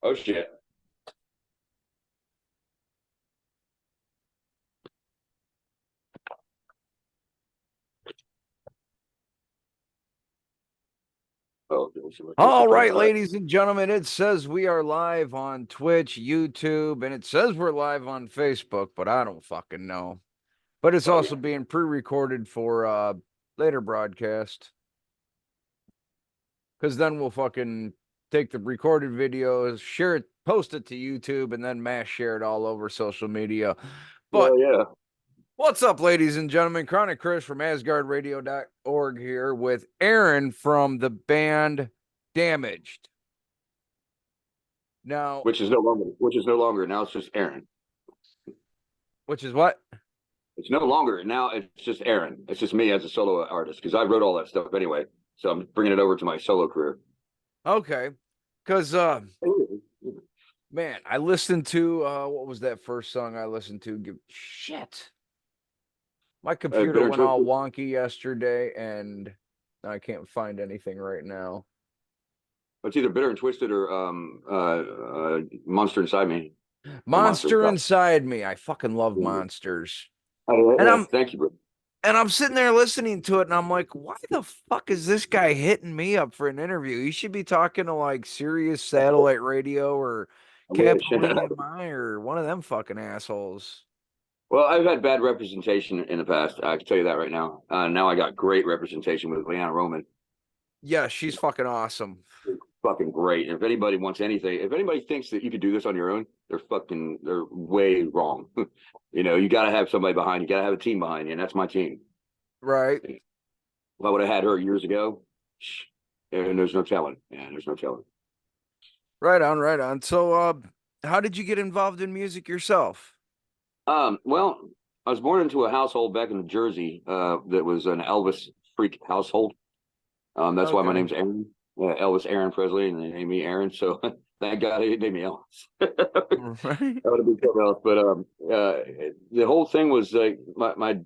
Oh shit. Oh, there's the All first right, class. ladies and gentlemen, it says we are live on Twitch, YouTube, and it says we're live on Facebook, but I don't fucking know. But it's Oh also yeah. being pre-recorded for later broadcast. Because then we'll fucking take the recorded videos, share it, post it to YouTube, and then mass share it all over social media. But Well, yeah. what's up, ladies and gentlemen? Chronic Chris from AsgardRadio.org here with Aaron from the band Damaged. Now, Which is no longer. Now it's just Aaron. which is what? It's no longer. Now it's just Aaron. It's just me as a solo artist because I wrote all that stuff anyway. So I'm bringing it over to my solo career. Okay. Because, man, I listened to, what was that first song I listened to? Shit. My computer Bitter and went all Twisted. wonky yesterday, and I can't find anything right now. It's either Bitter and Twisted or Monster Inside Me. Or Monster Monster Inside. Inside Me. I fucking love Yeah. monsters. Oh, And yeah. I'm Thank you, bro. and I'm sitting there listening to it, and I'm like, why the fuck is this guy hitting me up for an interview? He should be talking to like Sirius Satellite Radio or I wish. Capital EMI or one of them fucking assholes. Well, I've had bad representation in the past. I can tell you that right now. Now I got great representation with Leanna Roman. Yeah, she's fucking awesome. Fucking great. And if anybody wants anything, if anybody thinks that you could do this on your own, they're way wrong. You got to have somebody behind you. Got to have a team behind you, and that's my team. Right. If I would have had her years ago, and there's no telling. Yeah, there's no telling. Right on, right on. So, how did you get involved in music yourself? Well, I was born into a household back in New Jersey that was an Elvis freak household. That's why my Okay. name's Aaron. Elvis Aaron Presley, and they named me Aaron. So thank God they named me Elvis. That Right. would have been something else. But the whole thing was like my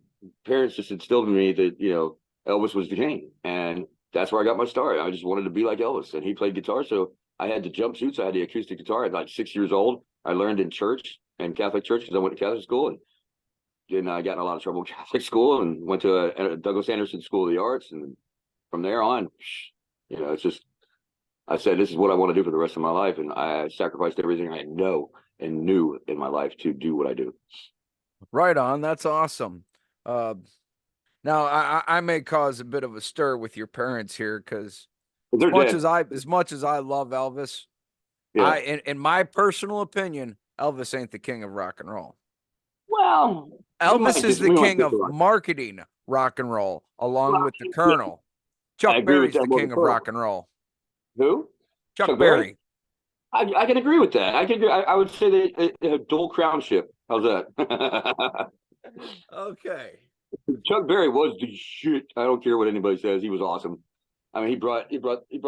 parents just instilled in me that Elvis was the king, and that's where I got my start. I just wanted to be like Elvis, and he played guitar, so I had the jumpsuits. I had the acoustic guitar at like 6 years old. I learned in church and Catholic church because I went to Catholic school, and I got in a lot of trouble in Catholic school, and went to a Douglas Anderson School of the Arts, and from there on, it's just I said this is what I want to do for the rest of my life, and I sacrificed everything I know and knew in my life to do what I do. Right on. That's awesome. Uh, now I may cause a bit of a stir with your parents here because But as they're much dead. as I love Elvis, Yeah. in my personal opinion, Elvis ain't the king of rock and roll. Well, Elvis is the we might king differ of on. marketing rock and roll, along Well, with the yeah, Colonel. I Chuck agree with Berry's that the more than king of rock Pearl. and roll. Who? Chuck Chuck Berry? Berry. I can agree with that. I can agree. I would say that a dual crown ship. How's that? Okay. Chuck Berry was the shit. I don't care what anybody says. He was awesome. I mean, he brought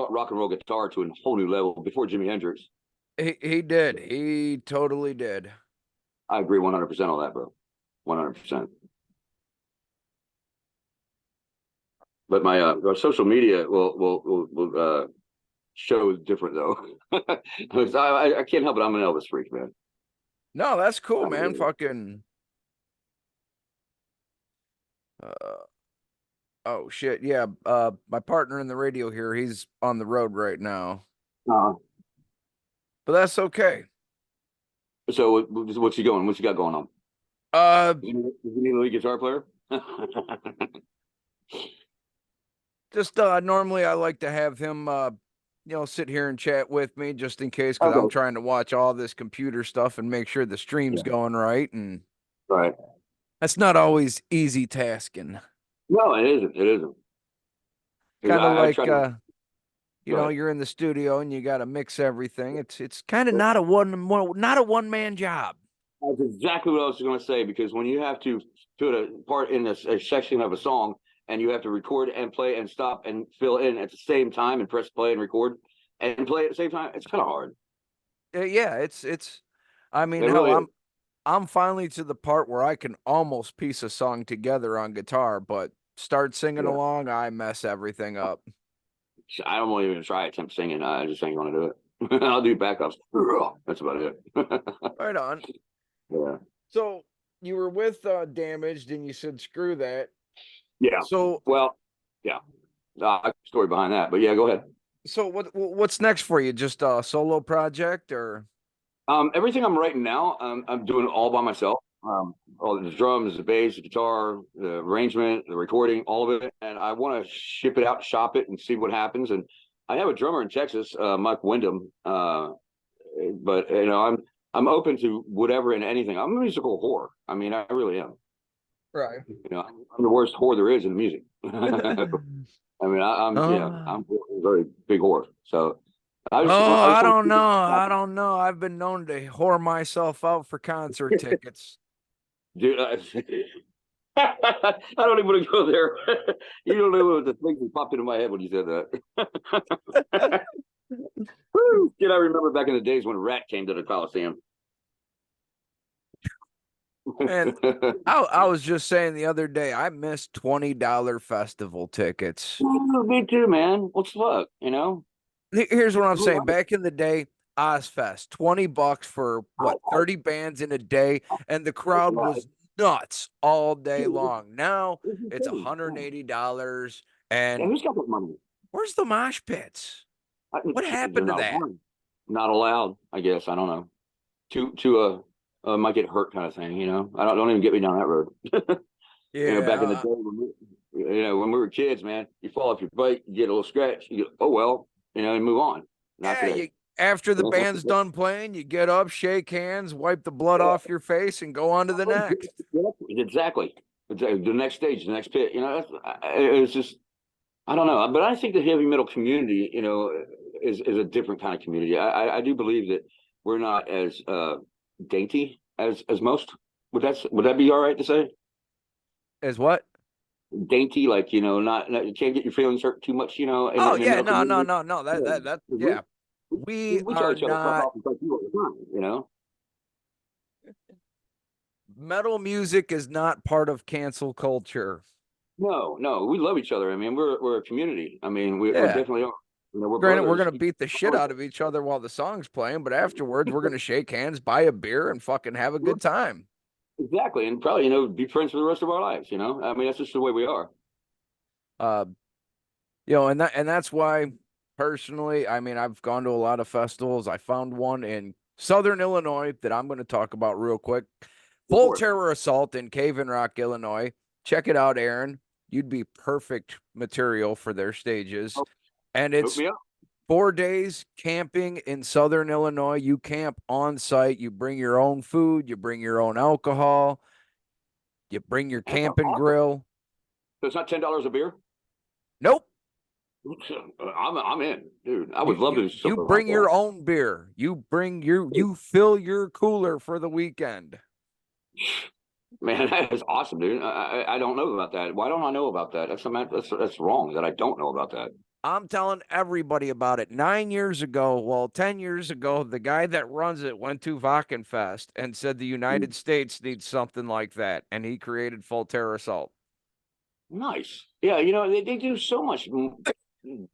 rock and roll guitar to a whole new level before Jimi Hendrix. He did. He totally did. I agree 100% on that, bro. 100%. But my social media will show different though. I can't help it. I'm an Elvis freak, man. No, that's cool, I'm man. really. Fucking uh, oh shit. Yeah. My partner in the radio here, he's on the road right now. Uh, But that's okay. so what's he going? What's he got going on? Uh Is he a lead guitar player? just normally I like to have him sit here and chat with me just in case because I'm Okay. trying to watch all this computer stuff and make sure the stream's Yeah. going right. And Right. that's not always easy tasking. No, it isn't. It isn't. Because Kind of I like try to. Go ahead. you're in the studio and you got to mix everything. It's kind of not a one man job. That's exactly what I was going to say. Because when you have to put a part in a section of a song, and you have to record and play and stop and fill in at the same time and press play and record and play at the same time, it's kind of hard. Yeah, it's I mean, It hell, really is. I'm finally to the part where I can almost piece a song together on guitar, but start singing Yeah. along, I mess everything up. I don't want to even try attempt singing. I just ain't going to do it. I'll do backups. That's about it. Right on. Yeah. So you were with Damaged, and you said screw that. Yeah. So Well, yeah. Story behind that, but yeah, go ahead. so what's next for you? Just a solo project or? Everything I'm writing now, I'm doing all by myself. All the drums, the bass, the guitar, the arrangement, the recording, all of it. And I want to ship it out, shop it, and see what happens. And I have a drummer in Texas, Mike Wyndham. But I'm open to whatever and anything. I'm a musical whore. I mean, I really am. Right. I'm the worst whore there is in music. I mean, Oh, I'm a very big whore. So I I just want don't to know. keep it I happen. don't know. I've been known to whore myself out for concert tickets. Dude, I don't even want to go there. You don't know what the things that popped into my head when you said that. Woo! Did I remember back in the days when Rat came to the Coliseum? And I was just saying the other day, I missed $20 festival tickets. Oh, me too, man. What's the fuck? You know? Here's what I'm saying. Back in the day, Ozfest, $20 for what, 30 bands in a day, and the crowd was nuts all day long. Now it's $180. Yeah, And who's got that money? where's the mosh pits? What They're happened to not that? allowed. Not allowed, I guess. I don't know. Might get hurt kind of thing, you know. I don't even get me down that road. Back in the day Yeah, when we were kids, man, you fall off your bike, you get a little scratch, you go, oh well, and move on. Not yeah. today. You after the band's done playing, you get up, shake hands, wipe the blood off your face, and go on to the next. Exactly. Exactly. The next stage, the next pit. It's just I don't know, but I think the heavy metal community, is a different kind of community. I do believe that we're not as dainty as most. Would that be all right to say? As what? Dainty, like not you can't get your feelings hurt too much, Oh in the yeah, metal no, no, community. no, no. Yeah, That we yeah. We we tell are each other fuck not off and fuck you all the time. metal music is not part of cancel culture. No, no, we love each other. I mean, we're a community. I mean, we're Yeah. definitely are. We're Granted, we're brothers. gonna beat the shit out of each other while the song's playing, but afterwards we're gonna shake hands, buy a beer, and fucking have a good time. Exactly, and probably be friends for the rest of our lives. I mean, that's just the way we are. Uh, and that's why personally, I mean, I've gone to a lot of festivals. I found one in Southern Illinois that I'm going to talk about real quick. Go Full for it. Terror Assault in Cave in Rock, Illinois. Check it out, Aaron. You'd be perfect material for their stages. Oh, And hook it's me up. 4 days camping in Southern Illinois. You camp on site. You bring your own food. You bring your own alcohol. You bring your That sounds camping awesome. grill. So it's not $10 a beer. Nope. I'm in, dude. I You would love you to do you something like bring that. your own beer. You fill your cooler for the weekend. Man, that is awesome, dude. I don't know about that. Why don't I know about that? That's wrong that I don't know about that. I'm telling everybody about it. 9 years ago, well, 10 years ago, the guy that runs it went to Wackenfest and said the Mm, United States needs something like that. And he created Full Terror Assault. nice. Yeah, they do so much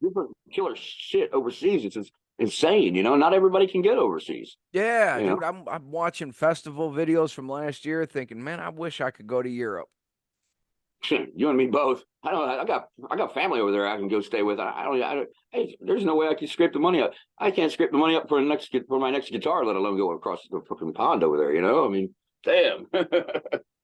different killer shit overseas. It's just insane. Not everybody can get overseas. Yeah, You know, dude, I'm watching festival videos from last year thinking, man, I wish I could go to Europe. you and me both. I don't. I got family over there I can go stay with. I don't. Hey, there's no way I can scrape the money up. I can't scrape the money up for my next guitar, let alone go across the fucking pond over there. I mean, damn.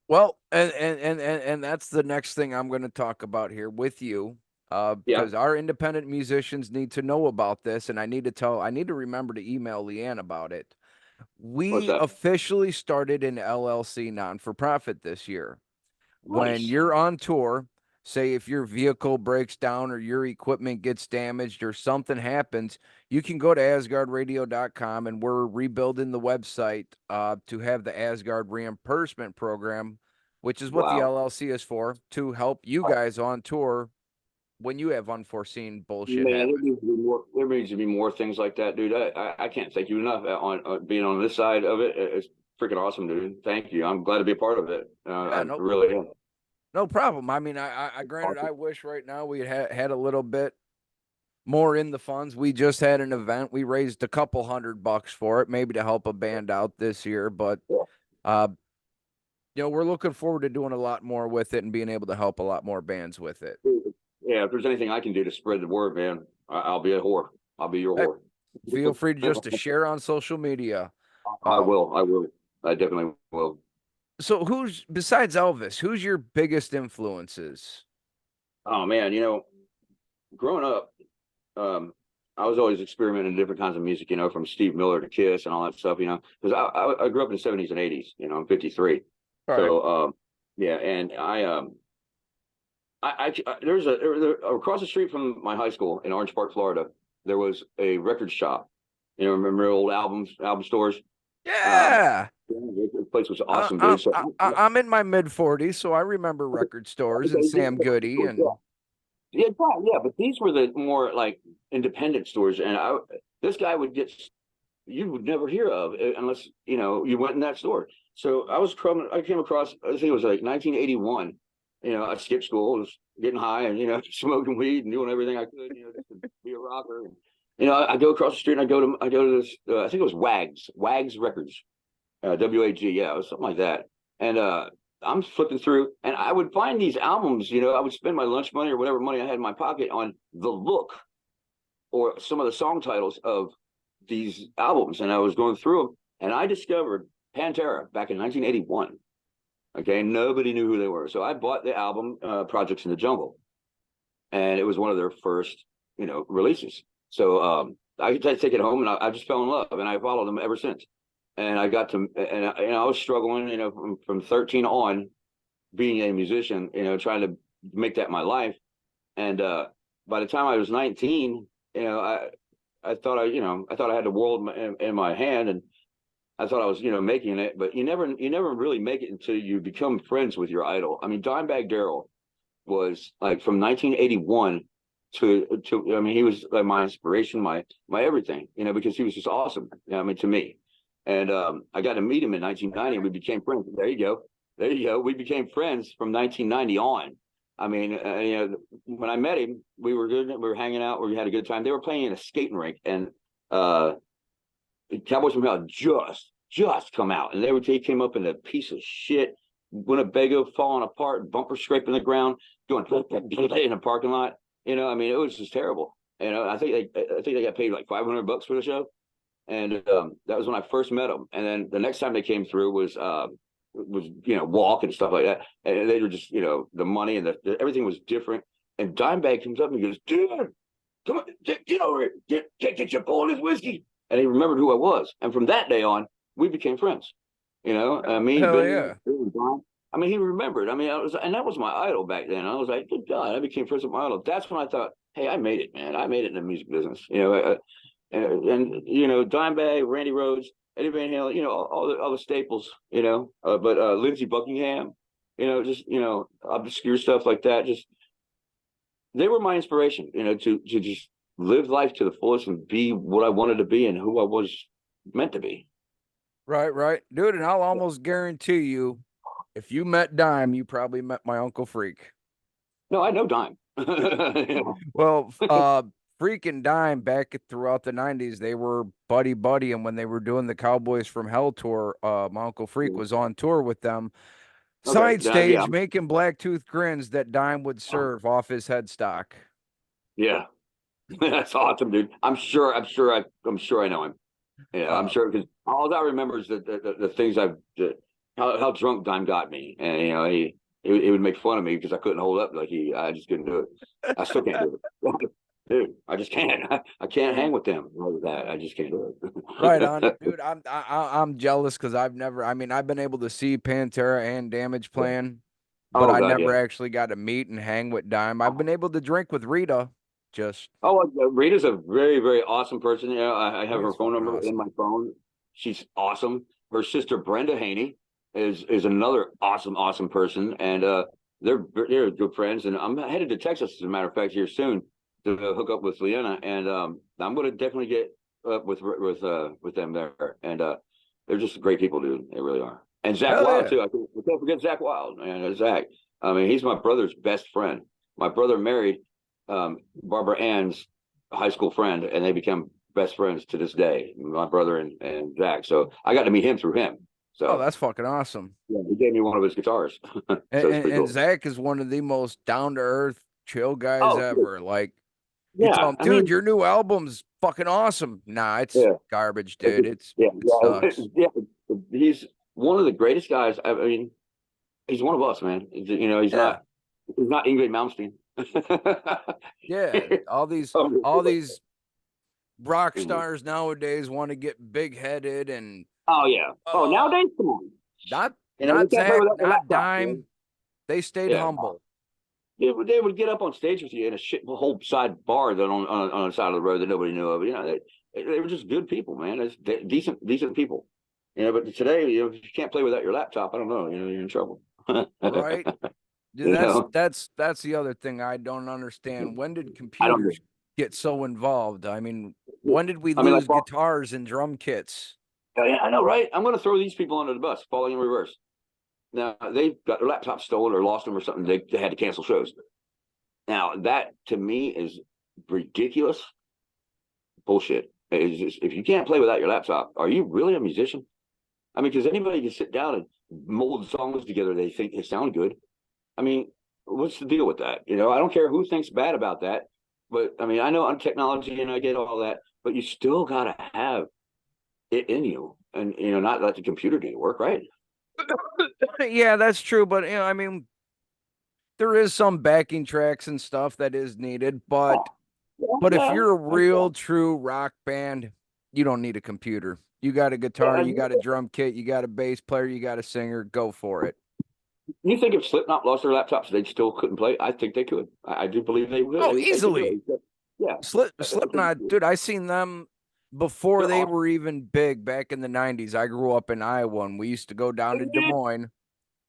Well, and that's the next thing I'm going to talk about here with you, Yeah. because our independent musicians need to know about this, and I need to remember to email Leanne about it. What's We that? officially started an LLC non for profit this year. When Nice. you're on tour, say if your vehicle breaks down or your equipment gets damaged or something happens, you can go to asgardradio.com, and we're rebuilding the website to have the Asgard reimbursement program, which is what the Wow. LLC is for, to help you guys on tour when you have unforeseen bullshit Man, there happen. needs to be more. There needs to be more things like that, dude. I can't thank you enough on being on this side of it. It's freaking awesome, dude. Thank you. I'm glad to be a part of it. Yeah, I no, really am. no problem. I mean, I granted, Awesome. I wish right now we had a little bit more in the funds. We just had an event. We raised a couple $100 for it, maybe to help a band out this year. But Yeah. uh, we're looking forward to doing a lot more with it and being able to help a lot more bands with it. Yeah, if there's anything I can do to spread the word, man, I'll be a whore. I'll be your Hey, whore. feel free to just to share on social media. I will. I will. I definitely will. So who's besides Elvis, who's your biggest influences? Oh man, growing up, um, I was always experimenting in different kinds of music, from Steve Miller to Kiss and all that stuff, because I grew up in the 70s and 80s, I'm 53. All right. So, yeah, and there, across the street from my high school in Orange Park, Florida, there was a record shop. Remember old album stores? Um, Yeah. the place was awesome, dude. So, I'm in my mid-40s, so I remember record stores and Sam Goody and yeah, but these were the more like independent stores, and this guy would get you would never hear of unless you went in that store. So I came across, I think it was like 1981. I skipped school, was getting high, and smoking weed and doing everything I could, just to be a rocker. And, I go across the street and I go to this. I think it was Wags Records, WAG, yeah, it was something like that. And I'm flipping through, and I would find these albums. I would spend my lunch money or whatever money I had in my pocket on the look or some of the song titles of these albums, and I was going through them, and I discovered Pantera back in 1981. Okay, nobody knew who they were, so I bought the album Projects in the Jungle, and it was one of their first, releases. So I take it home, and I just fell in love, and I followed them ever since. And I got to, and I was struggling, from 13 on, being a musician, trying to make that my life. And by the time I was 19, I thought I thought I had the world in my hand, and I thought I was, making it. But you never really make it until you become friends with your idol. I mean, Dimebag Darrell was like from 1981 to I mean, he was like my inspiration, my everything, because he was just awesome. I mean, to me. And I got to meet him in 1990, and we became friends. There you go. There you go. We became friends from 1990 on. I mean, when I met him, we were good. We were hanging out. We had a good time. They were playing in a skating rink, and Cowboys from Hell just come out, and they came up in a piece of shit, Winnebago falling apart, bumper scraping the ground, doing in a parking lot. I mean, it was just terrible. And I think they got paid like $500 for the show. And that was when I first met them. And then the next time they came through was Walk and stuff like that. And they were just the money and everything was different. And Dimebag comes up and he goes, "Dude, come on, get over here, get your bowl of this whiskey." And he remembered who I was. And from that day on, we became friends. Me, hell Billy, yeah. Don. I mean, he remembered. I mean, and that was my idol back then. I was like, good God, I became friends with my idol. That's when I thought, hey, I made it, man. I made it in the music business. And Dimebag, Randy Rhoads, Eddie Van Halen, all the staples, but Lindsey Buckingham, just obscure stuff like that. Just they were my inspiration, to just live life to the fullest and be what I wanted to be and who I was meant to be. Right, dude. And I'll almost guarantee you, if you met Dime, you probably met my Uncle Freak. No, I know Dime. Well, Freak and Dime throughout the 90s, they were buddy, and when they were doing the Cowboys from Hell tour, my Uncle Freak was on tour with them. Okay, Side stage, yeah, making blacktooth grins that Dime would serve off his headstock. yeah, that's awesome, dude. I'm sure I know him. Yeah, I'm sure, because all I remember is the things how drunk Dime got me, and he would make fun of me because I couldn't hold up I just couldn't do it. I still can't do it. Dude, I just can't. I can't hang with them like that. I just can't do it. Right on, dude. I'm jealous because I've never. I mean, I've been able to see Pantera and Damage Plan, but Oh I God, never yeah. actually got to meet and hang with Dime. I've been able to drink with Rita. Just Oh, Rita's a very, very awesome person. I have her Rita's phone fucking number in awesome. my phone. She's awesome. Her sister Brenda Haney is another awesome person, and they're good friends. And I'm headed to Texas, as a matter of fact, here soon to hook up with Leanna, and I'm going to definitely get up with them there. And they're just great people, dude. They really are. And Zach Hell Wild yeah. too. I can't forget Zach Wild, man. Zach. I mean, he's my brother's best friend. My brother married Barbara Ann's high school friend, and they become best friends to this day. My brother and Zach. So I got to meet him through him. Oh, So that's fucking awesome. yeah, he gave me one of his guitars. So it's pretty And cool. Zach is one of the most down to earth, chill guys Oh, ever. Like you tell yeah. him, I dude, mean, your new album's fucking awesome. Nah, it's yeah, garbage, dude. yeah, It sucks. yeah. He's one of the greatest guys. I mean, he's one of us, man. He's Yeah. not Ingrid Malmsteen. Yeah. Oh, All these rock mhm. stars nowadays want to get big headed and Oh, yeah. Oh, uh nowadays, come on. You not can't play Zach, without your not laptop, man. Dime. They stayed Yeah. humble. They would get up on stage with you in a whole side bar that on the side of the road that nobody knew of. They were just good people, man. It's decent people. But today, if you can't play without your laptop, I don't know. You're in trouble. Right? Dude, you know, that's the other thing I don't understand. When did I don't. computers get so involved? I mean, when did we I mean, like, lose guitars and drum kits? yeah, I know, right? I'm going to throw these people under the bus, falling in reverse. Now they got their laptops stolen or lost them or something. They had to cancel shows. Now that to me is ridiculous bullshit. It's just, if you can't play without your laptop, are you really a musician? I mean, because anybody can sit down and mold songs together. They think they sound good. I mean, what's the deal with that? I don't care who thinks bad about that. But I mean, I know I'm technology and I get all that, but you still gotta have it in you, and not let the computer do the work, right? Yeah, that's true, but I mean, there is some backing tracks and stuff that is needed, Oh, but if yeah, you're a yeah. real true rock band, you don't need a computer. You got a guitar, Yeah, you got a drum kit, you got a bass player, you got a singer, go for it. you think if Slipknot lost their laptops, they still couldn't play? I think they could. I do believe they would. Oh, They could do easily. it. Yeah. Slipknot, dude, I seen them before They're they awesome. were even big back in the 90s. I grew up in Iowa and we used to go down to Des Moines.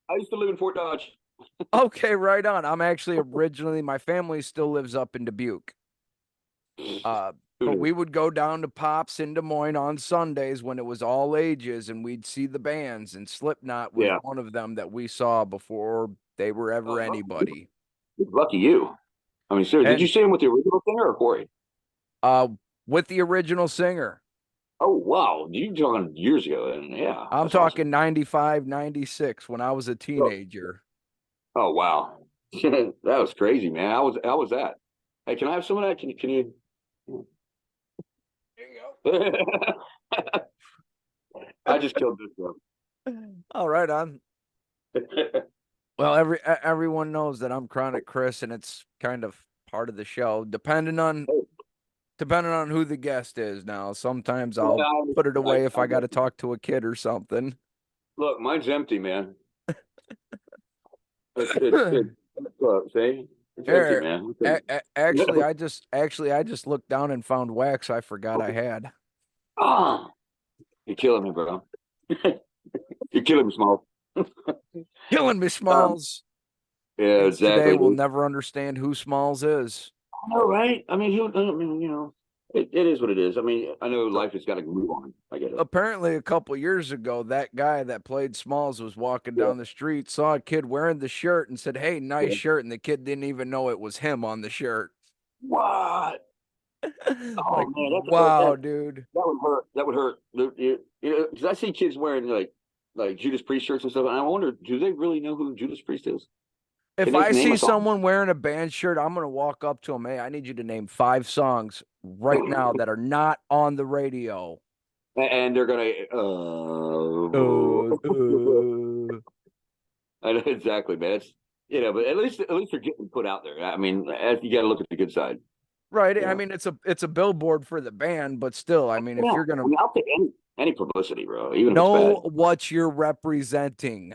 I used to live in Fort Dodge. Okay, right on. I'm actually originally, my family still lives up in Dubuque. Uh, but we would go down to Pops in Des Moines on Sundays when it was all ages and we'd see the bands, and Slipknot was Yeah. one of them that we saw before they were ever anybody. Lucky you. I mean, seriously, did you And see him with the original singer or Corey? uh with the original singer. Oh, wow. You talking years ago. And yeah, I'm that's awesome. talking 95, 96 when I was a Oh, teenager. oh wow. That was crazy, man. How was that? Hey, can I have some of that? Can you? There you I just killed this one. go. All right, on. Well, everyone knows that I'm Chronic Chris, and it's kind of part of the show. Depending on who the guest is. Now, sometimes I'll put it away if I got to talk to a kid or something. Look, mine's empty, man. It's look, see, it's empty, Here, man. actually, I just looked down and found wax I forgot I had. Ah, you're killing me, bro. You're killing me, Small. Killing me, Um, Smalls. yeah, Kids today exactly, will dude. never understand who Smalls is. I know, right? I mean, it is what it is. I mean, I know So life has got to move on. I get it. apparently, a couple years ago, that guy that played Smalls was walking Yeah, down the street, saw a kid wearing the shirt, and said, "Hey, nice yeah. shirt," and the kid didn't even know it was him on the shirt. What? Oh Like, man, wow, dude. that would hurt. That would hurt. Because I see kids wearing like Judas Priest shirts and stuff, and I wonder, do they really know who Judas Priest is? Can If they I name see a song? someone wearing a band shirt, I'm gonna walk up to him. Hey, I need you to name 5 songs right now that are not on the radio. And they're gonna Uh, uh. I know exactly, man. It's but at least they're getting put out there. I mean, you got to look at the good side. Right. I Yeah, mean, it's a billboard for the band, but still, I mean, if yeah. you're I gonna mean, I'll take any publicity, bro, even if it's know bad. what you're representing.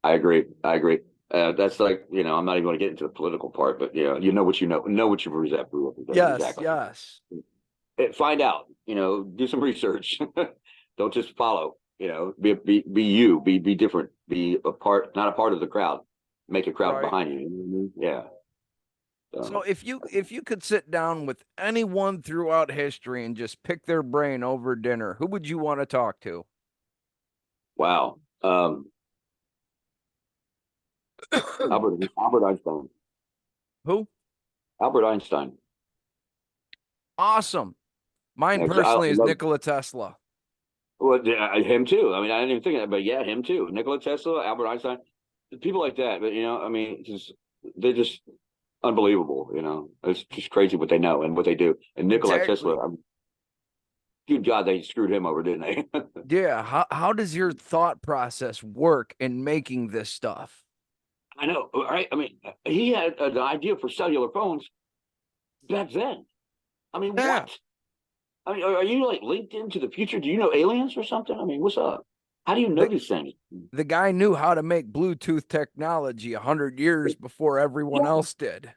I agree. I agree. That's like I'm not even going to get into the political part, but you know what you know what you represent Yes, exactly. yes. Find out. Do some research. Don't just follow. Be you. Be different. Be a part, not a part of the crowd. Make a crowd Right. behind you. You know what I mean? Yeah. So So, if you could sit down with anyone throughout history and just pick their brain over dinner, who would you want to talk to? wow. Albert Einstein. Who? Albert Einstein. Awesome. Mine Yeah, 'cause I personally is love Nikola Tesla. well, yeah, him too. I mean, I didn't even think of that, but yeah, him too. Nikola Tesla, Albert Einstein, people like that. But I mean, they're just unbelievable. It's just crazy what they know and what they do. And Nikola Exactly. Tesla, good God, they screwed him over, didn't they? Yeah. How does your thought process work in making this stuff? I know, right? I mean, he had an idea for cellular phones back then. I mean, Yeah. what? I mean, are you like linked into the future? Do you know aliens or something? I mean, what's up? How do you know The, these things? the guy knew how to make Bluetooth technology 100 years before everyone Yeah, else did.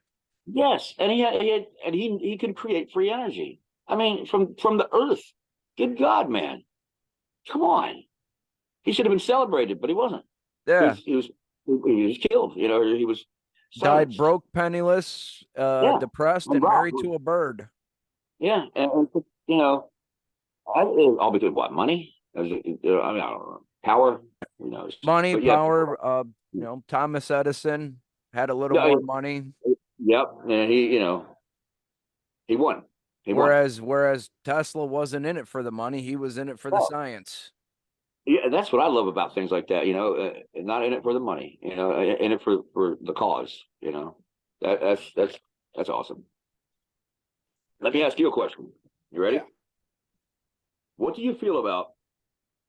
yes, and he could create free energy. I mean, from the earth. Good God, man, come on! He should have been celebrated, but he wasn't. He Yeah. was he was he was killed. He was Died silenced. broke, penniless, Yeah, depressed, and and married robbed. to a bird. Yeah, and all because what money? I mean, I don't know, power. Who knows? Money, But yeah, power, Thomas Edison had a little no, more money. yep, and he won. He won. Whereas Tesla wasn't in it for the money, he was in it for the Oh, science. yeah, that's what I love about things like that. Not in it for the money. In it for the cause. That's awesome. Let me ask you a question. You ready? Yeah. What do you feel about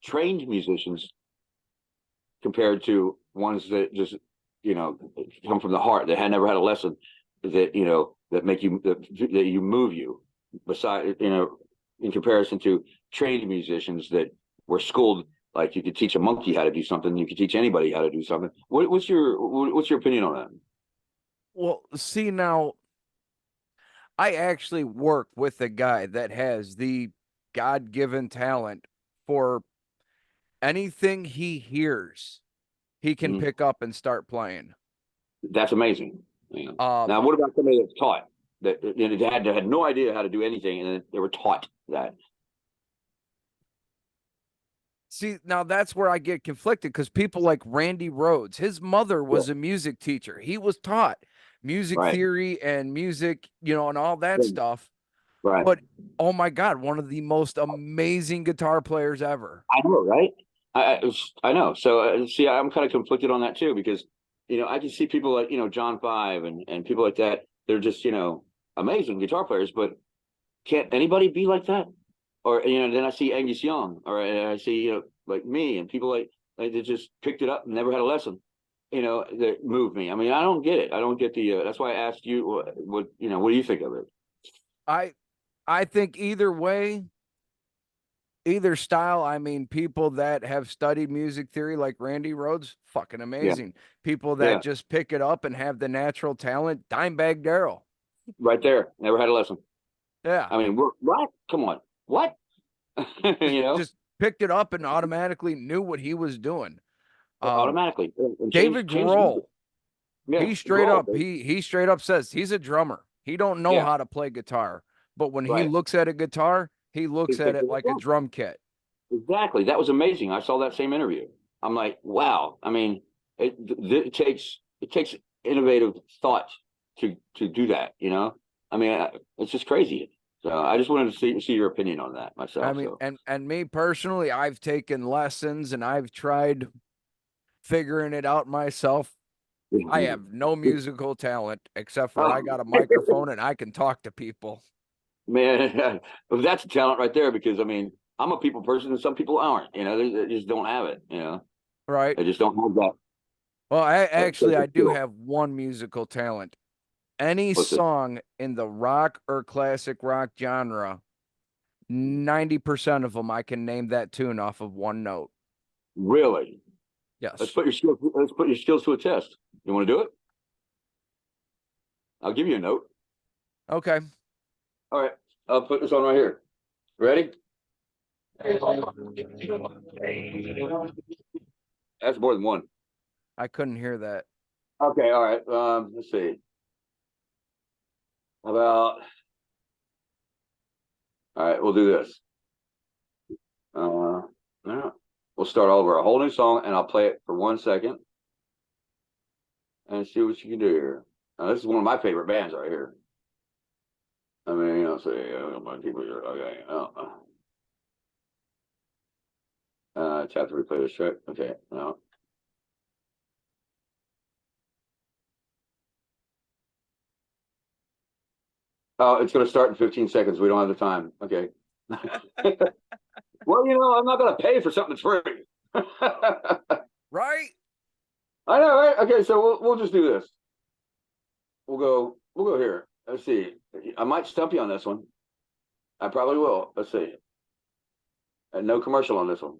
trained musicians compared to ones that just come from the heart that had never had a lesson that make you that you move you beside in comparison to trained musicians that were schooled like you could teach a monkey how to do something, you could teach anybody how to do something. What's your opinion on that? Well, see now, I actually work with a guy that has the God-given talent for anything he hears, he can Mhm. pick up and start playing. That's amazing. Uh, Now, what about somebody that's taught that had no idea how to do anything and then they were taught that? See, now that's where I get conflicted because people like Randy Rhoads, his mother Yeah, was a music teacher. He was taught music right. theory and music, and all that Yeah, stuff. right. But oh my God, one of the most amazing guitar players ever. I know, right? I know. So see, I'm kind of conflicted on that too because I can see people like John Five and people like that. They're just amazing guitar players, but can't anybody be like that? Or then I see Angus Young, or I see like me and people like they just picked it up and never had a lesson. That moved me. I mean, I don't get it. I don't get the. That's why I asked you what do you think of it? I I think either way, either style, I mean, people that have studied music theory like Randy Rhoads, fucking Yeah, amazing. People that yeah, just pick it up and have the natural talent, Dimebag Daryl. right there. Never had a lesson. Yeah. I mean, what? Come on, what? Just you know, just picked it up and automatically knew what he was doing. Um, automatically and David change Grohl, music. Yeah, he straight grow. up he straight up says he's a drummer. He don't know Yeah, how to play guitar, but when he right. looks at a guitar, he He looks at picked it it like a up. drum kit. Exactly. That was amazing. I saw that same interview. I'm like, wow. I mean, it takes innovative thought to do that. I mean, it's just crazy. So I just wanted to see your opinion on that I myself. mean, So and me personally, I've taken lessons and I've tried figuring it out myself. I have no musical talent except for I oh, got a microphone and I can talk to people. man, that's a talent right there. Because I mean, I'm a people person, and some people aren't. They just don't have it. Right. They just don't have Well, I that do skill. have one musical talent. Any What's it? song in the rock or classic rock genre, 90% of them I can name that tune off of one note. Really? Let's Yes. put your skills. Let's put your skills to a test. You want to do it? I'll give you a note. Okay. All right. I'll put this on right here. Ready? That's more than one. I couldn't hear that. Okay. All right. Let's see. How about? All right. We'll do this. Yeah. We'll start over a whole new song, and I'll play it for 1 second and see what you can do here. Now, this is one of my favorite bands right here. I mean, I'll say, my people are okay. Tap to replay this track. Okay, no. Oh, it's going to start in 15 seconds. We don't have the time. Okay. Well, I'm not going to pay for something that's free. Right? I know, right? Okay, so we'll just do this. We'll go here. Let's see. I might stump you on this one. I probably will. Let's see. And no commercial on this one.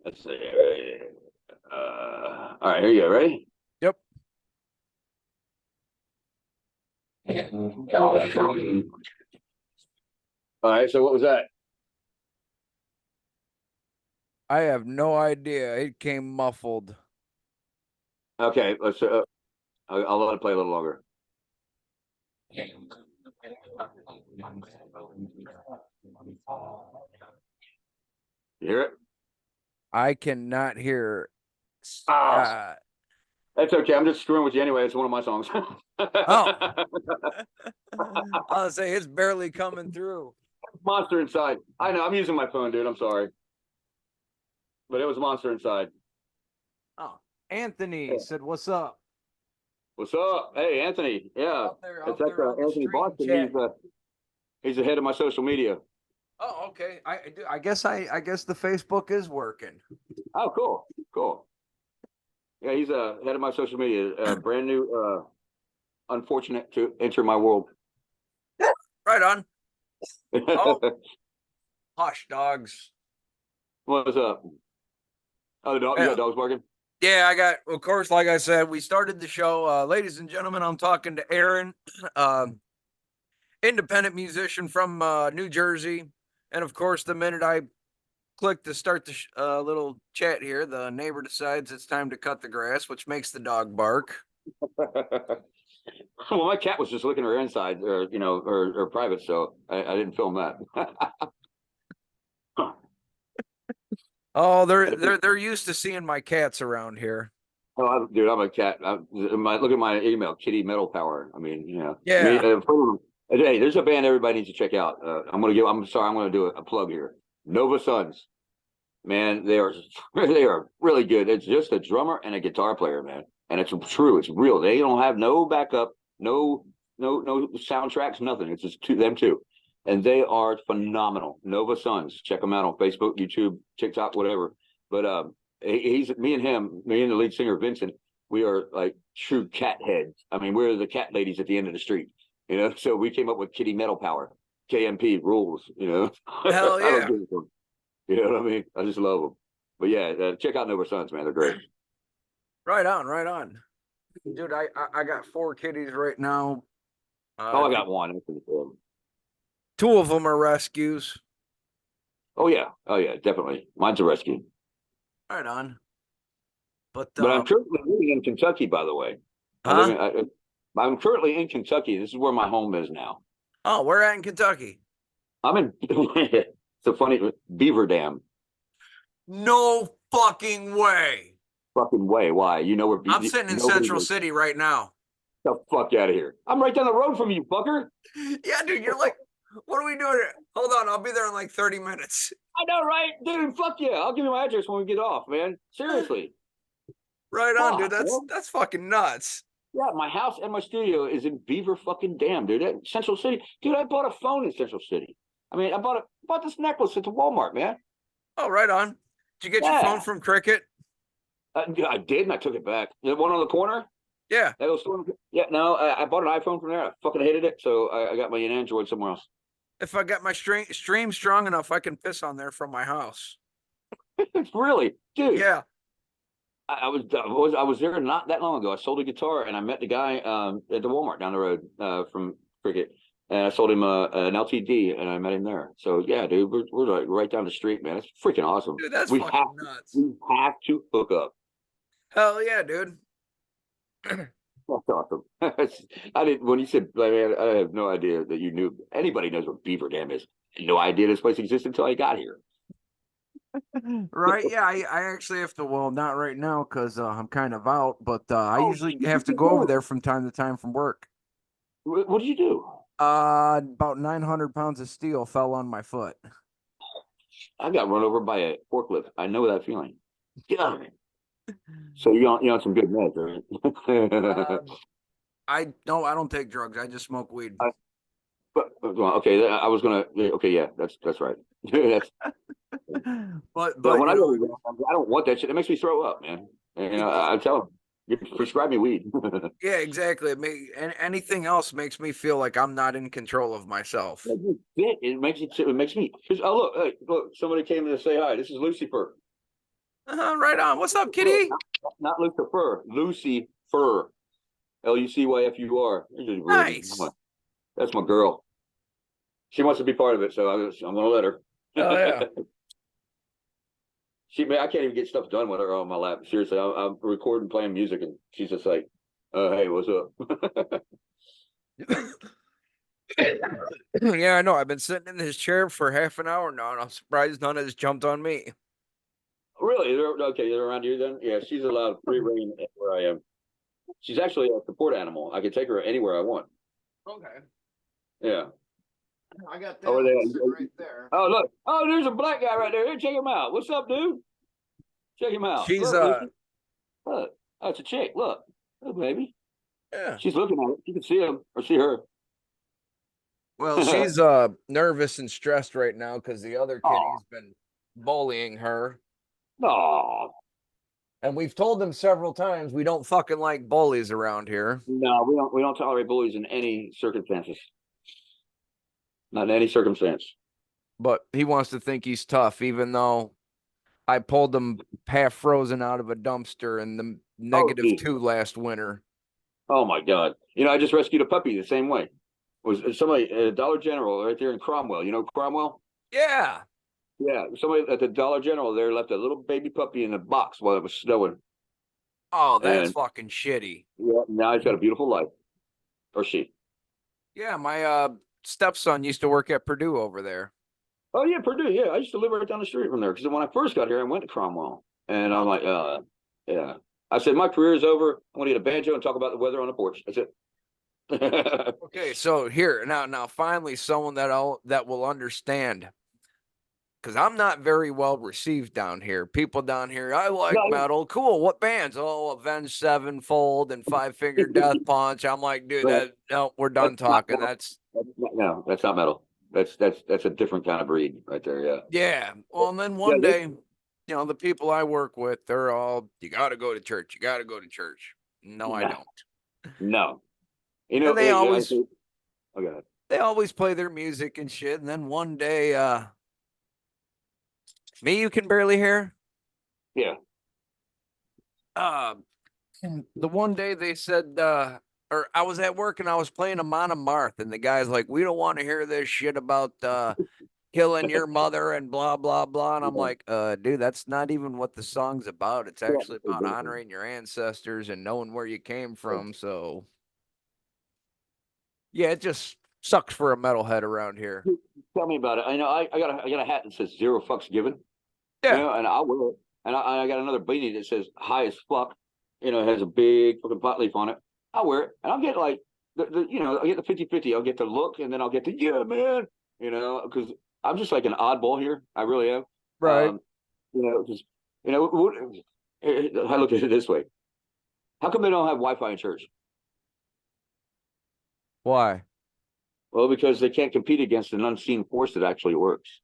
Let's see. All right, here you go. Ready? Yep. All right, so what was that? I have no idea. It came muffled. Okay, let's. I'll let it play a little longer. You hear it? I cannot hear. That's okay. I'm just screwing with you anyway. It's one of my songs. Oh. I'll say it's barely coming through. Monster Inside. I know. I'm using my phone, dude. I'm sorry. But it was Monster Inside. Oh, Anthony said, "What's up?" What's up? Hey, Anthony. Yeah. Out there Anthony Boston. He's the head of my social media. Oh, okay. I guess the Facebook is working. Oh, cool. Cool. Yeah, he's head of my social media. Brand new, unfortunate to enter my world. Right on. Oh, hush, dogs. What's up? Oh, you got dogs barking? Yeah, of course, like I said, we started the show. Ladies and gentlemen, I'm talking to Aaron, independent musician from New Jersey. And of course, the minute I click to start the little chat here, the neighbor decides it's time to cut the grass, which makes the dog bark. Well, my cat was just looking her inside, or private, so I didn't film that. Oh, they're used to seeing my cats around here. Oh, dude, I'm a cat. Look at my email, Kitty Metal Power. I mean, Yeah. Hey, there's a band everybody needs to check out. I'm gonna do a plug here. Nova Sons. Man, they are really good. It's just a drummer and a guitar player, man. And it's true, it's real. They don't have no backup, no soundtracks, nothing. It's just them two. And they are phenomenal. Nova Sons. Check them out on Facebook, YouTube, TikTok, whatever. But me and the lead singer Vincent, we are like true cat heads. I mean, we're the cat ladies at the end of the street. So we came up with Kitty Metal Power. KMP rules, Hell yeah. You know what I mean? I just love them. But yeah, check out Nova Sons, man. They're great. Right on. Dude, I got 4 kitties right now. I got one. Two of them are rescues. Oh yeah, definitely. Mine's a rescue. Right on. But I'm currently living in Kentucky, by the way. I'm currently in Kentucky. This is where my home is now. Oh, where at in Kentucky? I'm in. It's a funny Beaver Dam. No fucking way. Fucking way. Why? Where I'm sitting in Central City right now. Get the fuck out of here. I'm right down the road from you, fucker. Yeah, dude, you're like, what are we doing here? Hold on, I'll be there in like 30 minutes. I know, right? Dude, fuck yeah. I'll give you my address when we get off, man. Seriously. Right on, dude. That's fucking nuts. Yeah, my house and my studio is in Beaver fucking Dam, dude. Central City. Dude, I bought a phone in Central City. I mean, I bought this necklace at the Walmart, man. Oh, right on. Did you get your phone from Cricket? I did, and I took it back. The one on the corner? Yeah. Yeah, no, I bought an iPhone from there. I fucking hated it, so I got my Android somewhere else. If I got my stream strong enough, I can piss on there from my house. Really? Dude. Yeah. I was there not that long ago. I sold a guitar, and I met the guy at the Walmart down the road from Cricket. And I sold him an LTD, and I met him there. So yeah, dude, we're like right down the street, man. It's freaking awesome. Dude, that's fucking nuts. We have to hook up. Hell yeah, dude. That's awesome. I didn't. When you said, man, I have no idea that you knew. Anybody knows what Beaver Dam is? No idea this place existed until I got here. Right? Yeah, I actually have to. Well, not right now because I'm kind of out, but I usually have to go over there from time to time from work. What did you do? About 900 pounds of steel fell on my foot. I got run over by a forklift. I know that feeling. God. So you on some good meds, right? I no, I don't take drugs. I just smoke weed. Well, okay, I was gonna. Okay, yeah, that's right. That's, but But when I go, I don't want that shit. It makes me throw up, man. And I tell them, you prescribe me weed. yeah, exactly. And anything else makes me feel like I'm not in control of myself. It makes me. Oh look, hey, look! Somebody came in to say hi. This is Lucifer. Right on. What's up, kitty? Not Lucifer. Lucy Fur. Lucyfur. Nice. That's my girl. She wants to be part of it, so I'm gonna let her. Oh yeah. I can't even get stuff done with her on my lap. Seriously, I'm recording, playing music, and she's just like, "Hey, what's up?" Yeah, I know. I've been sitting in this chair for half an hour now, and I'm surprised none has jumped on me. Really? Okay, they're around here then. Yeah, she's allowed free reign where I am. She's actually a support animal. I can take her anywhere I want. Okay. Yeah. I got that Over there. right there. Oh look. Oh, there's a black guy right there. Here, check him out. What's up, dude? Check him out. She's Look, Lucy. Look. Oh, it's a chick. Look. Look, baby. yeah. She's looking at it. You can see him or see her. Well, she's nervous and stressed right now because the other Oh, kitty's been bullying her. no. And we've told them several times we don't fucking like bullies around here. No, we don't tolerate bullies in any circumstances. Not in any circumstance. But he wants to think he's tough, even though I pulled him half frozen out of a dumpster in the Oh, geez. -2 last winter. Oh my God. I just rescued a puppy the same way. It was somebody at Dollar General right there in Cromwell. You know Cromwell? Yeah. Yeah. Somebody at the Dollar General there left a little baby puppy in a box while it was snowing. Oh, that's And fucking shitty. yeah, now he's got a beautiful life. Or she. Yeah, my stepson used to work at Purdue over there. Oh yeah, Purdue. Yeah. I used to live right down the street from there. Because when I first got here, I went to Cromwell. And I'm like, yeah. I said, my career is over. I want to get a banjo and talk about the weather on the porch. That's it. Okay, so here now finally someone that will understand because I'm not very well received down here. People down here, I like No, metal. Cool. What bands? Oh, Avenged Sevenfold and Five Finger Death Punch. I'm like, dude, no, no, we're done that's not talking. metal. No, that's not metal. That's a different kind of breed right there. Yeah. Yeah. Well, and then Yeah. one day, the people I work with, they're all, you got to go to church. You got to go to church. No, I No. don't. No. And Okay. they always play their music and shit. And then one day, me, you can barely hear. Yeah. Uh, the one day they said, or I was at work and I was playing Amon Amarth, and the guy's like, we don't want to hear this shit about killing your mother and blah blah blah. And I'm Yeah. like, dude, that's not even what the song's about. It's Yeah. actually about honoring your ancestors and knowing where you came from. So yeah, it just sucks for a metalhead around here. Tell me about it. I know I got a hat that says zero fucks given. Yeah. And I'll wear it. And I got another beanie that says high as fuck. It has a big fucking pot leaf on it. I'll wear it, and I'll get like I'll get the 50-50. I'll get the look, and then I'll get the yeah, man. Because I'm just like an oddball here. I really am. Right. Because I look at it this way. How come they don't have Wi-Fi in church? Why? Well, because they can't compete against an unseen force that actually works.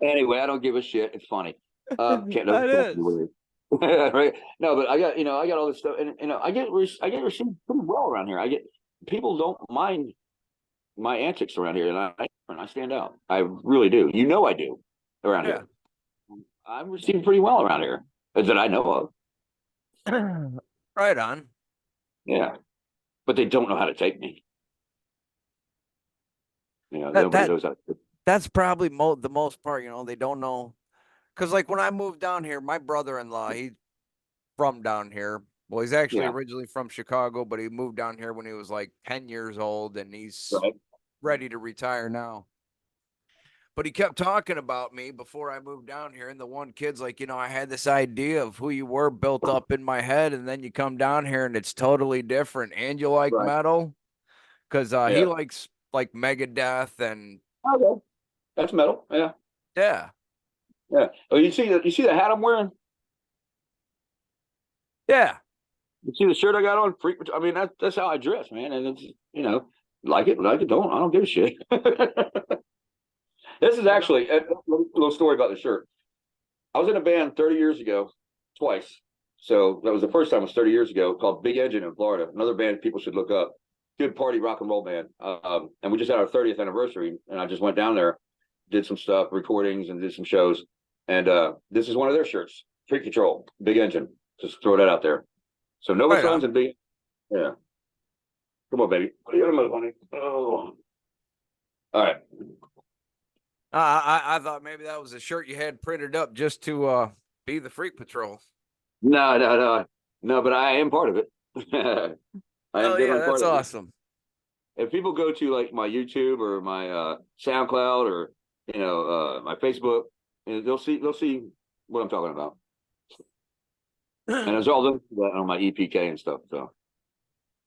Anyway, I don't give a shit. It's funny. Can't That is. weird. Right? No, but I got all this stuff, and I get received pretty well around here. People don't mind my antics around here, and I stand out. I really do. I do around Yeah. here. I'm received pretty well around here that I know of. Right on. Yeah, but they don't know how to take me. That Nobody that knows how to. that's probably the most part. They don't know because like when I moved down here, my brother-in-law, he's from down here. Well, he's actually Yeah, originally from Chicago, but he moved down here when he was like 10 years old, and he's right. ready to retire now. But he kept talking about me before I moved down here. And the one kid's like, I had this idea of who you were built up in my head. And then you come down here and it's totally different. And you like Right. metal because he Yeah. likes like Megadeth and Okay. That's metal. Yeah. yeah. Yeah. Oh, you see the hat I'm wearing? Yeah. You see the shirt I got on? I mean, that's how I dress, man. And it's, like it, don't. I don't give a shit. This is actually a little story about the shirt. I was in a band 30 years ago, twice. So that was the first time. It was 30 years ago, called Big Engine in Florida. Another band people should look up. Good party rock and roll band. And we just had our 30th anniversary, and I just went down there, did some stuff, recordings, and did some shows. And this is one of their shirts, Freak Control, Big Engine. Just throw that out there. So Nova Right Sons on. and Big, yeah. Come on, baby. What are you doing, honey? Oh, all right. I thought maybe that was a shirt you had printed up just to be the Freak Patrol. No. But I am part of it. I am Oh yeah, definitely that's part of it. awesome. If people go to like my YouTube or my SoundCloud or my Facebook, they'll see what I'm talking about. And it's all linked on my EPK and stuff. So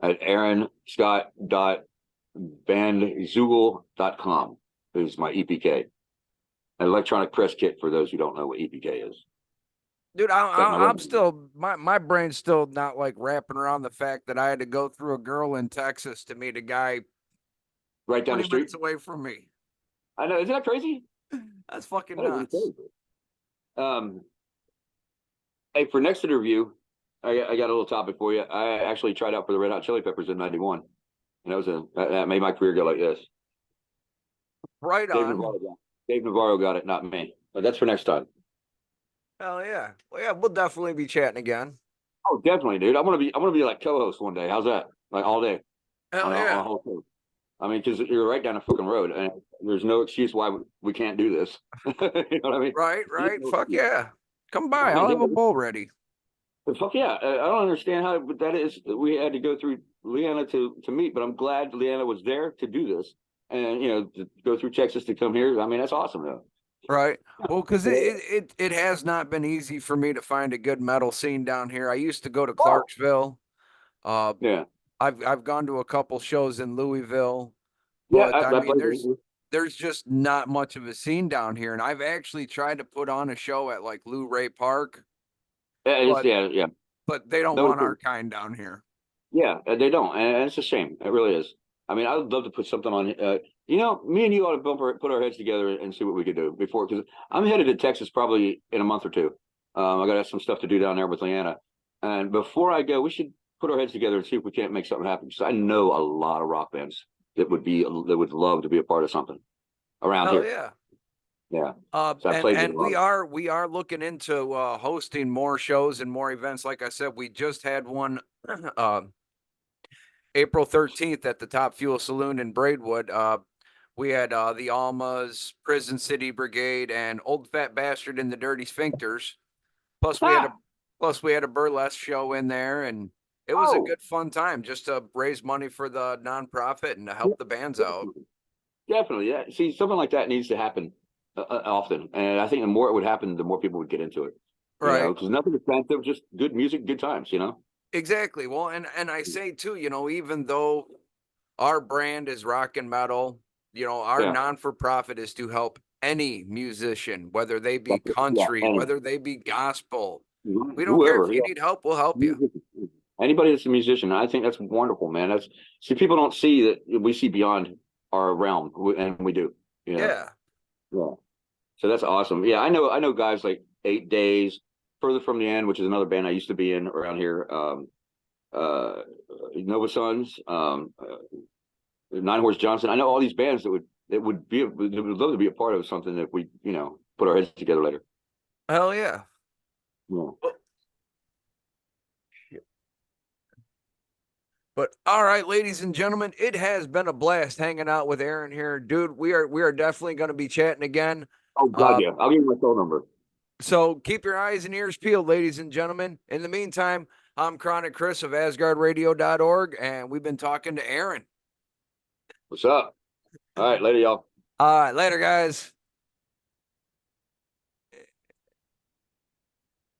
at AaronScott.bandzoogle.com is my EPK, an electronic press kit for those who don't know what EPK is. Dude, Like I'm still my brain's still not like wrapping around the fact that I had to go through a girl in Texas to meet a guy right down the 20 street. minutes away from me. I know, isn't that crazy? That's fucking That is nuts. crazy. Hey, for next interview, I got a little topic for you. I actually tried out for the Red Hot Chili Peppers in '91, and that made my career go like this. Right on. Dave Navarro got it, not me. But that's for next time. Hell yeah. Well, yeah, we'll definitely be chatting again. Oh, definitely, dude. I want to be like co-host one day. How's that? Like all day Hell on a yeah. whole show. I mean, because you're right down the fucking road, and there's no excuse why we can't do this. You know what I mean? Right. No Fuck excuse. yeah. Come by. I mean, I'll have a yeah, bowl ready. fuck yeah. I don't understand how, but that is, we had to go through Leanna to meet, but I'm glad Leanna was there to do this, and to go through Texas to come here. I mean, that's awesome though. Right. Well, because Yeah. it has not been easy for me to find a good metal scene down here. I used to go to Oh, Clarksville. Uh, yeah. I've gone to a couple shows in Louisville, Yeah, but I I mean, played there's just not much of a scene down here. And I've actually tried to put on a show at like Lou Ray Park, but yeah. they don't No, want our kind down here. yeah, they don't, and it's a shame. It really is. I mean, I would love to put something on. Me and you ought to put our heads together and see what we could do before, because I'm headed to Texas probably in a month or two. I got some stuff to do down there with Leanna, and before I go, we should put our heads together and see if we can't make something happen. Because I know a lot of rock bands that would love to be a part of something around Oh here. yeah. Yeah. So I played with a And lot. we are looking into hosting more shows and more events. Like I said, we just had one April 13th at the Top Fuel Saloon in Braidwood. We had the Almas, Prison City Brigade, and Old Fat Bastard and the Dirty Sphincters. Plus we had a Ah, plus we had a burlesque show in there, and it was a oh, good fun time just to raise money for the nonprofit and to yeah, help the bands out. definitely. Yeah. See, something like that needs to happen often, and I think the more it would happen, the more people would get into it. Right. Because nothing expensive, just good music, good times. Exactly. Well, and I say too, even though our brand is rock and metal, our Yeah. non-for-profit is to help any musician, whether they be Yeah. country, And whether they be gospel. We don't care if whoever, you yeah. need help, we'll help you. Anybody that's a musician, I think that's wonderful, man. See, people don't see that we see beyond our realm, and we do. Yeah. Yeah. So that's awesome. Yeah, I know guys like 8 Days, Further From the End, which is another band I used to be in around here. Nova Sons, Nine Horse Johnson. I know all these bands that would love to be a part of something that we put our heads together later. Hell yeah. Yeah. But all right, ladies and gentlemen, it has been a blast hanging out with Aaron here. Dude, we are definitely going to be chatting again. Oh God, yeah. I'll give you my phone number. So keep your eyes and ears peeled, ladies and gentlemen. In the meantime, I'm Chronic Chris of AsgardRadio.org, and we've been talking to Aaron. What's up? All right, later, y'all. All right, later, guys.